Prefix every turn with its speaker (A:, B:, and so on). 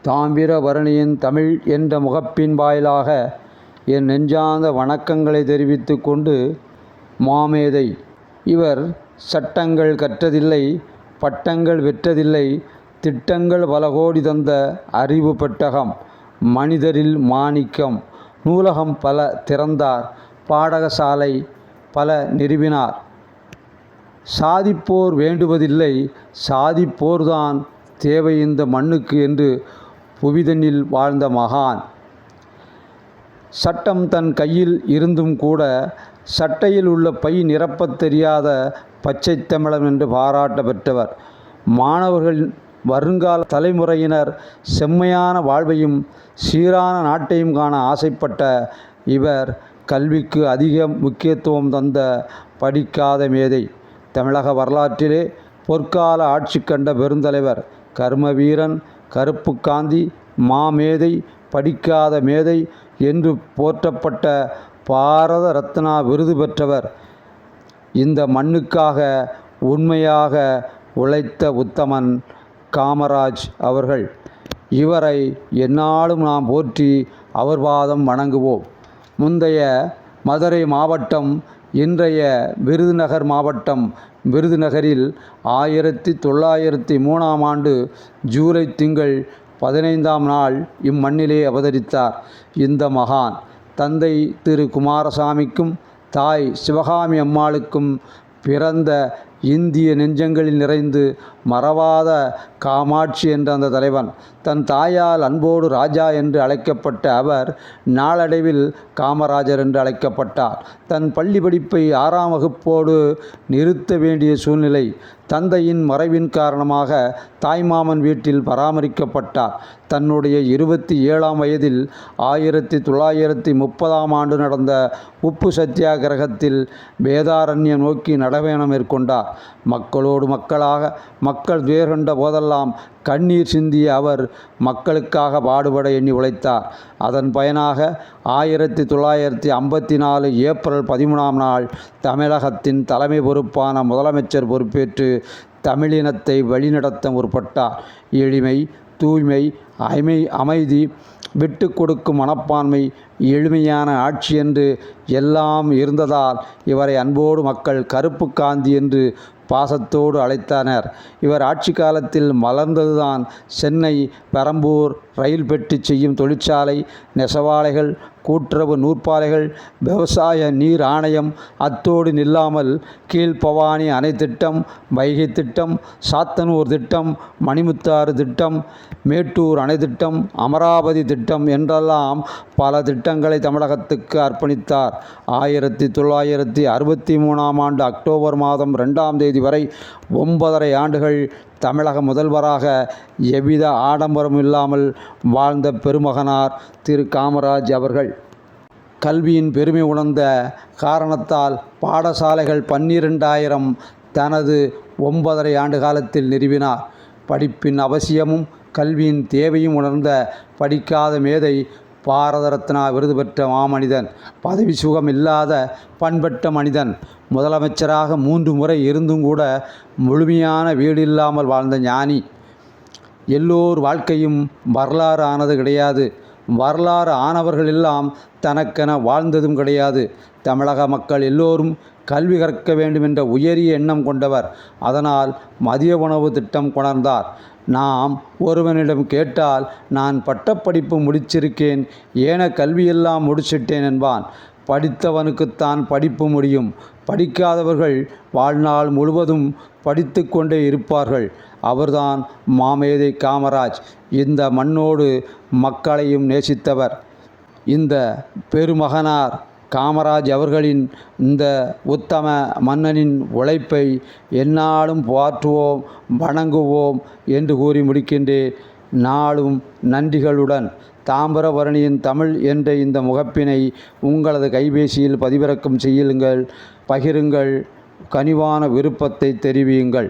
A: தாமிரபரணியின் தமிழ் என்ற முகப்பின் வாயிலாக என் நெஞ்சார்ந்த வணக்கங்களை தெரிவித்து கொண்டு, மாமேதை இவர் சட்டங்கள் கற்றதில்லை, பட்டங்கள் வென்றதில்லை, திட்டங்கள் பல கோடி தந்த அறிவு பெட்டகம், மனிதரில் மாணிக்கம், நூலகம் பல திறந்தார், பாடகசாலை பல நிறுவினார். சாதிப்போர் வேண்டுவதில்லை, சாதிப்போர்தான் தேவை இந்த மண்ணுக்கு என்று புவிதனில் வாழ்ந்த மகான். சட்டம் தன் கையில் இருந்தும் கூட சட்டையில் உள்ள பை நிரப்பத் தெரியாத பச்சை தமிழன் என்று பாராட்ட பெற்றவர். மாணவர்கள் வருங்கால தலைமுறையினர் செம்மையான வாழ்வையும் சீரான நாட்டையும் காண ஆசைப்பட்ட இவர் கல்விக்கு அதிக முக்கியத்துவம் தந்த படிக்காத மேதை. தமிழக வரலாற்றிலே பொற்கால ஆட்சி கண்ட பெருந்தலைவர், கர்மவீரன், கருப்புக்காந்தி, மாமேதை, படிக்காத மேதை என்று போற்றப்பட்ட பாரத ரத்னா விருது பெற்றவர். இந்த மண்ணுக்காக உண்மையாக உழைத்த உத்தமன் காமராஜ் அவர்கள். இவரை எந்நாளும் நாம் போற்றி அவர் பாதம் வணங்குவோம். முந்தைய மதுரை மாவட்டம், இன்றைய விருதுநகர் மாவட்டம். விருதுநகரில் 1903ஆம் ஆண்டு ஜூலை திங்கள் 15ஆம் நாள் இம்மண்ணிலே அவதரித்தார் இந்த மகான். தந்தை திரு குமாரசாமிக்கும் தாய் சிவகாமி அம்மாளுக்கும் பிறந்த இந்திய நெஞ்சங்களில் நிறைந்து மறவாத காமாட்சி என்ற அந்த தலைவன். தன் தாயால் அன்போடு ராஜா என்று அழைக்கப்பட்ட அவர் நாளடைவில் காமராஜர் என்று அழைக்கப்பட்டார். தன் பள்ளி படிப்பை 6ஆம் வகுப்போடு நிறுத்த வேண்டிய சூழ்நிலை. தந்தையின் மறைவின் காரணமாக தாய்மாமன் வீட்டில் பராமரிக்கப்பட்டார். தன்னுடைய 27ஆம் வயதில் 1930ஆம் ஆண்டு நடந்த உப்பு சத்தியாகிரகத்தில் வேதாரண்யம் நோக்கி நடைபயணம் மேற்கொண்டார். மக்களோடு மக்களாக மக்கள் துயர் கண்ட போதெல்லாம் கண்ணீர் சிந்திய அவர் மக்களுக்காக பாடுபட எண்ணி உழைத்தார். அதன் பயனாக 1954 ஏப்ரல் 13ஆம் நாள் தமிழகத்தின் தலைமை பொறுப்பான முதலமைச்சர் பொறுப்பேற்று தமிழினத்தை வழிநடத்த முற்பட்டார். எளிமை, தூய்மை, அமைதி, விட்டு கொடுக்கும் மனப்பான்மை, எளிமையான ஆட்சி என்று எல்லாம் இருந்ததால் இவரை அன்போடு மக்கள் கருப்பு காந்தி என்று பாசத்தோடு அழைத்தனர். இவர் ஆட்சி காலத்தில் மலர்ந்ததுதான் சென்னை பெரம்பூர் ரயில் பெட்டி செய்யும் தொழிற்சாலை, நெசவாலைகள், கூட்டுறவு நூற்பாலைகள், விவசாய நீர் ஆணையம். அத்தோடு நில்லாமல் கீழ்பவானி அணை திட்டம், வைகை திட்டம், சாத்தனூர் திட்டம், மணிமுத்தாறு திட்டம், மேட்டூர் அணை திட்டம், அமராவதி திட்டம் என்றெல்லாம் பல திட்டங்களை தமிழகத்துக்கு அர்ப்பணித்தார். 1963ஆம் ஆண்டு அக்டோபர் மாதம் 2ஆம் தேதி வரை 9½ ஆண்டுகள் தமிழக முதல்வராக எவ்வித ஆடம்பரம் இல்லாமல் வாழ்ந்த பெருமகனார் திரு காமராஜ் அவர்கள். கல்வியின் பெருமை உணர்ந்த காரணத்தால் பாடசாலைகள் 12,000 தனது 9½ ஆண்டு காலத்தில் நிறுவினார். படிப்பின் அவசியமும் கல்வியின் தேவையும் உணர்ந்த படிக்காத மேதை, பாரத ரத்னா விருது பெற்ற மாமனிதன், பதவி சுகம் இல்லாத பண்பட்ட மனிதன், முதலமைச்சராக 3 முறை இருந்தும் கூட முழுமையான வீடு இல்லாமல் வாழ்ந்த ஞானி. எல்லோர் வாழ்க்கையும் வரலாறு ஆனது கிடையாது. வரலாறு ஆனவர்கள் எல்லாம் தனக்கென வாழ்ந்ததும் கிடையாது. தமிழக மக்கள் எல்லோரும் கல்வி கற்க வேண்டும் என்ற உயரிய எண்ணம் கொண்டவர். அதனால் மதிய உணவு திட்டம் கொணர்ந்தார். நாம் ஒருவனிடம் கேட்டால், நான் பட்டப்படிப்பு முடிச்சிருக்கேன், ஏன கல்வியெல்லாம் முடிச்சிட்டேன் என்பான். படித்தவனுக்குத்தான் படிப்பு முடியும். படிக்காதவர்கள் வாழ்நாள் முழுவதும் படித்து கொண்டே இருப்பார்கள். அவர்தான் மாமேதை காமராஜ். இந்த மண்ணோடு மக்களையும் நேசித்தவர். இந்த பெருமகனார் காமராஜ் அவர்களின் இந்த உத்தம மன்னனின் உழைப்பை எந்நாளும் போற்றுவோம், வணங்குவோம் என்று கூறி முடிக்கின்றேன். நாளும் நன்றிகளுடன். தாமிரபரணியின் தமிழ் என்ற இந்த முகப்பினை உங்களது கைபேசியில் பதிவிறக்கம் செய்யுங்கள், பகிருங்கள், கனிவான விருப்பத்தை தெரிவியுங்கள்.